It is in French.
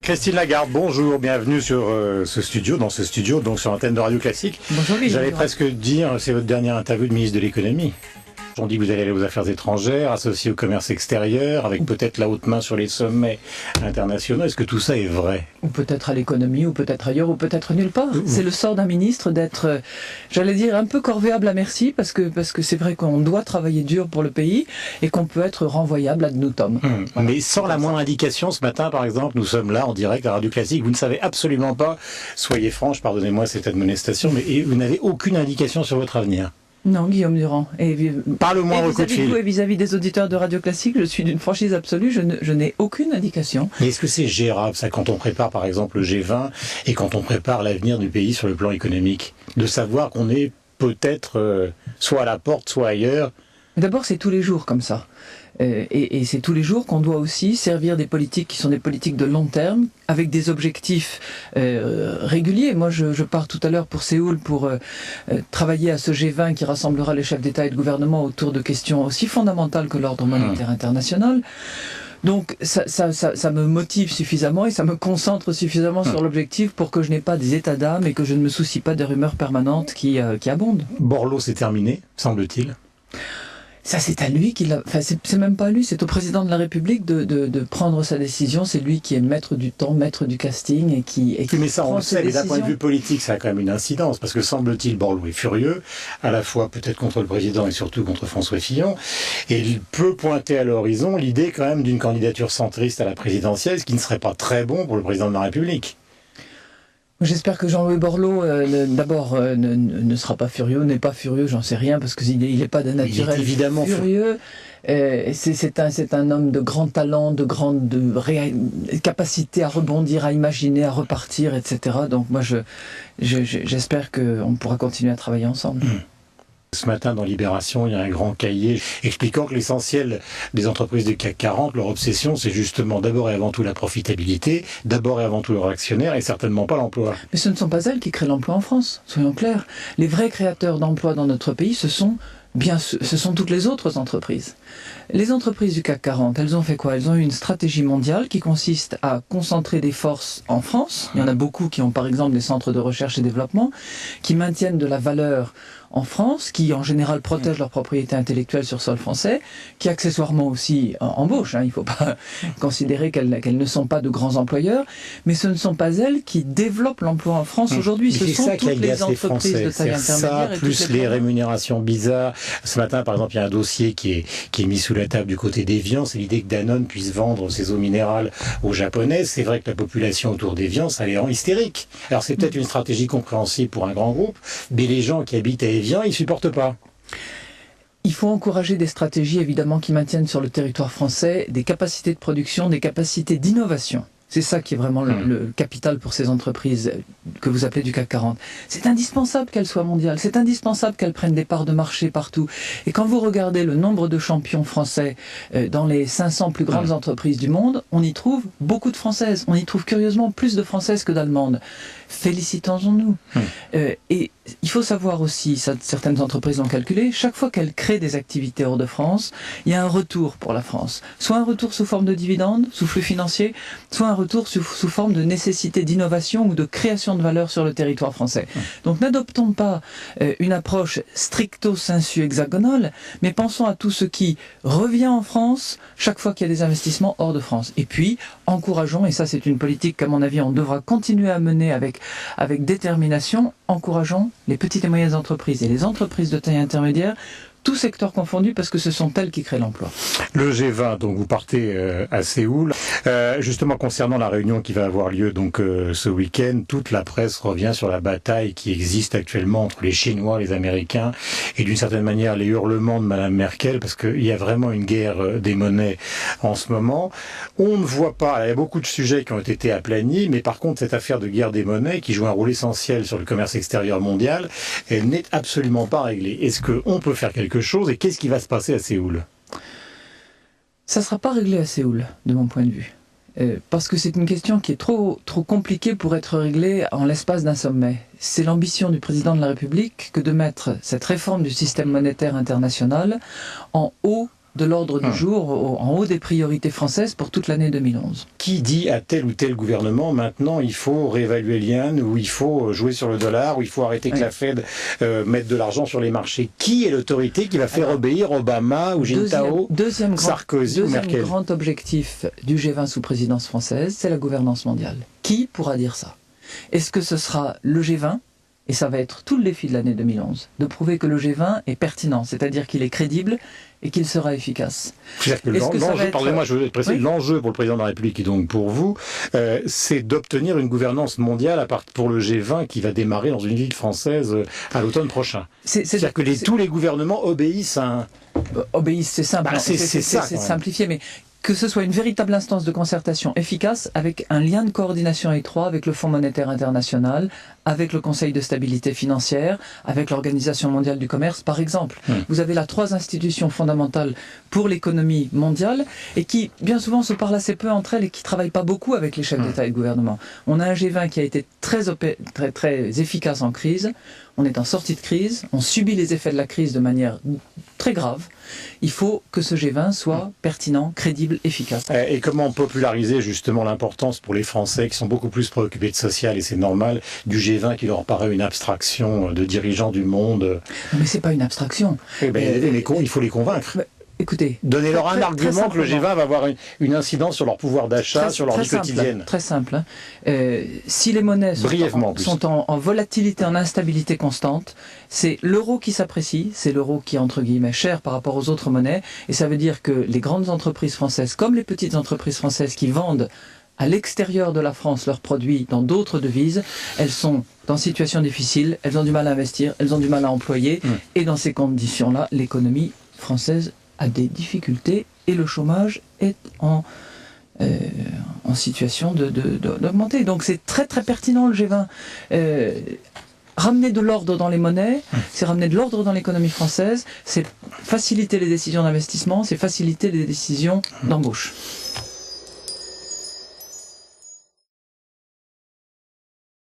Christine Lagarde, bonjour, bienvenue sur dans ce studio, donc sur l'antenne de Radio Classique. Bonjour. J'allais presque dire, c'est votre dernière interview de ministre de l'économie. On dit que vous allez aller aux affaires étrangères, associé au commerce extérieur, avec peut-être la haute main sur les sommets internationaux. Est-ce que tout ça est vrai? Ou peut-être à l'économie, ou peut-être ailleurs, ou peut-être nulle part. C'est le sort d'un ministre d'être, j'allais dire, un peu corvéable à merci, parce que c'est vrai qu'on doit travailler dur pour le pays, et qu'on peut être renvoyable ad nutum. Voilà. Mais sans la moindre indication, ce matin, par exemple, nous sommes là en direct à Radio Classique, vous ne savez absolument pas, soyez franche, pardonnez-moi cette admonestation, mais vous n'avez aucune indication sur votre avenir. Non, Guillaume Durand. Par le moindre coup de fil. Et vis-à-vis des auditeurs de Radio Classique, je suis d'une franchise absolue, je n'ai aucune indication. Mais est-ce que c'est gérable, ça, quand on prépare par exemple le G20 et quand on prépare l'avenir du pays sur le plan économique, de savoir qu'on est peut-être soit à la porte, soit ailleurs? D'abord, c'est tous les jours comme ça. Et c'est tous les jours qu'on doit aussi servir des politiques qui sont des politiques de long terme, avec des objectifs réguliers. Moi, je pars tout à l'heure pour Séoul pour travailler à ce G20 qui rassemblera les chefs d'État et de gouvernement autour de questions aussi fondamentales que l'ordre monétaire international. Donc ça me motive suffisamment et ça me concentre suffisamment sur l'objectif pour que je n'ai pas des états d'âme et que je ne me soucie pas des rumeurs permanentes qui abondent. Borloo, c'est terminé, semble-t-il. Ça, c'est à lui qu'il a. Enfin, c'est même pas à lui, c'est au président de la République de prendre sa décision. C'est lui qui est maître du temps, maître du casting et qui. Mais ça, on le sait, mais d'un point de vue politique, ça a quand même une incidence, parce que semble-t-il, Borloo est furieux, à la fois peut-être contre le président et surtout contre François Fillon, et il peut pointer à l'horizon l'idée quand même d'une candidature centriste à la présidentielle, ce qui ne serait pas très bon pour le président de la République. J'espère que Jean-Louis Borloo, d'abord, ne sera pas furieux, n'est pas furieux, j'en sais rien, parce qu'il n'est pas d'un naturel il est évidemment furieux. C'est un homme de grand talent, de grande capacité à rebondir, à imaginer, à repartir, etc. Donc moi, j'espère qu'on pourra continuer à travailler ensemble. Ce matin, dans Libération, il y a un grand cahier expliquant que l'essentiel des entreprises du CAC 40, leur obsession, c'est justement d'abord et avant tout la profitabilité, d'abord et avant tout leurs actionnaires et certainement pas l'emploi. Mais ce ne sont pas elles qui créent l'emploi en France, soyons clairs. Les vrais créateurs d'emplois dans notre pays, ce sont toutes les autres entreprises. Les entreprises du CAC 40, elles ont fait quoi? Elles ont eu une stratégie mondiale qui consiste à concentrer des forces en France. Il y en a beaucoup qui ont par exemple des centres de recherche et développement, qui maintiennent de la valeur en France, qui en général protègent leur propriété intellectuelle sur sol français, qui accessoirement aussi embauchent. Il ne faut pas considérer qu'elles ne sont pas de grands employeurs, mais ce ne sont pas elles qui développent l'emploi en France aujourd'hui. Ce sont toutes les entreprises de taille intermédiaire. Ça, plus les rémunérations bizarres. Ce matin, par exemple, il y a un dossier qui est mis sous la table du côté d'Evian, c'est l'idée que Danone puisse vendre ses eaux minérales aux Japonais. C'est vrai que la population autour d'Evian, ça les rend hystériques. Alors c'est peut-être une stratégie compréhensible pour un grand groupe, mais les gens qui habitent à Evian, ils supportent pas. Il faut encourager des stratégies, évidemment, qui maintiennent sur le territoire français des capacités de production, des capacités d'innovation. C'est ça qui est vraiment le capital pour ces entreprises que vous appelez du CAC 40. C'est indispensable qu'elles soient mondiales, c'est indispensable qu'elles prennent des parts de marché partout. Et quand vous regardez le nombre de champions français dans les 500 plus grandes entreprises du monde, on y trouve beaucoup de Françaises. On y trouve curieusement plus de Françaises que d'Allemandes. Félicitons-nous. Et il faut savoir aussi, certaines entreprises ont calculé, chaque fois qu'elles créent des activités hors de France, il y a un retour pour la France. Soit un retour sous forme de dividendes, sous flux financier, soit un retour sous forme de nécessité d'innovation ou de création de valeur sur le territoire français. Donc n'adoptons pas une approche stricto sensu hexagonale, mais pensons à tout ce qui revient en France chaque fois qu'il y a des investissements hors de France. Et puis, encourageons, et ça c'est une politique qu'à mon avis on devra continuer à mener avec détermination, encourageons les petites et moyennes entreprises et les entreprises de taille intermédiaire, tous secteurs confondus, parce que ce sont elles qui créent l'emploi. Le G20, donc vous partez à Séoul. Justement, concernant la réunion qui va avoir lieu donc ce week-end, toute la presse revient sur la bataille qui existe actuellement entre les Chinois, les Américains, et d'une certaine manière les hurlements de Madame Merkel, parce qu'il y a vraiment une guerre des monnaies en ce moment. On ne voit pas, il y a beaucoup de sujets qui ont été aplanis, mais par contre cette affaire de guerre des monnaies, qui joue un rôle essentiel sur le commerce extérieur mondial, elle n'est absolument pas réglée. Est-ce qu'on peut faire quelque chose et qu'est-ce qui va se passer à Séoul? Ça ne sera pas réglé à Séoul, de mon point de vue. Parce que c'est une question qui est trop compliquée pour être réglée en l'espace d'un sommet. C'est l'ambition du président de la République que de mettre cette réforme du système monétaire international en haut de l'ordre du jour, en haut des priorités françaises pour toute l'année 2011. Qui dit à tel ou tel gouvernement, maintenant il faut réévaluer l'yen, ou il faut jouer sur le dollar, ou il faut arrêter que la Fed mette de l'argent sur les marchés? Qui est l'autorité qui va faire obéir Obama ou Jintao, Sarkozy ou Merkel? Deuxième grand objectif du G20 sous présidence française, c'est la gouvernance mondiale. Qui pourra dire ça? Est-ce que ce sera le G20? Et ça va être tout le défi de l'année 2011, de prouver que le G20 est pertinent, c'est-à-dire qu'il est crédible et qu'il sera efficace. Pardonnez-moi, je veux préciser, l'enjeu pour le président de la République et donc pour vous, c'est d'obtenir une gouvernance mondiale pour le G20 qui va démarrer dans une ville française à l'automne prochain. C'est-à-dire que tous les gouvernements obéissent à un... Obéissent, c'est simple, c'est simplifié, mais que ce soit une véritable instance de concertation efficace avec un lien de coordination étroit avec le Fonds monétaire international, avec le Conseil de stabilité financière, avec l'Organisation mondiale du commerce, par exemple. Vous avez là 3 institutions fondamentales pour l'économie mondiale et qui, bien souvent, se parlent assez peu entre elles et qui ne travaillent pas beaucoup avec les chefs d'État et de gouvernement. On a un G20 qui a été très efficace en crise. On est en sortie de crise, on subit les effets de la crise de manière très grave. Il faut que ce G20 soit pertinent, crédible, efficace. Et comment populariser justement l'importance pour les Français qui sont beaucoup plus préoccupés de social, et c'est normal, du G20 qui leur paraît une abstraction de dirigeants du monde? Mais c'est pas une abstraction. Il faut les convaincre. Écoutez, donnez-leur un argument que le G20 va avoir une incidence sur leur pouvoir d'achat, sur leur vie quotidienne. Très simple. Si les monnaies sont en volatilité, en instabilité constante, c'est l'euro qui s'apprécie, c'est l'euro qui est entre guillemets cher par rapport aux autres monnaies, et ça veut dire que les grandes entreprises françaises, comme les petites entreprises françaises qui vendent à l'extérieur de la France leurs produits dans d'autres devises, elles sont dans situation difficile, elles ont du mal à investir, elles ont du mal à employer, et dans ces conditions-là, l'économie française a des difficultés et le chômage est en situation d'augmenter. Donc c'est très pertinent le G20. Ramener de l'ordre dans les monnaies, c'est ramener de l'ordre dans l'économie française, c'est faciliter les décisions d'investissement, c'est faciliter les décisions d'embauche.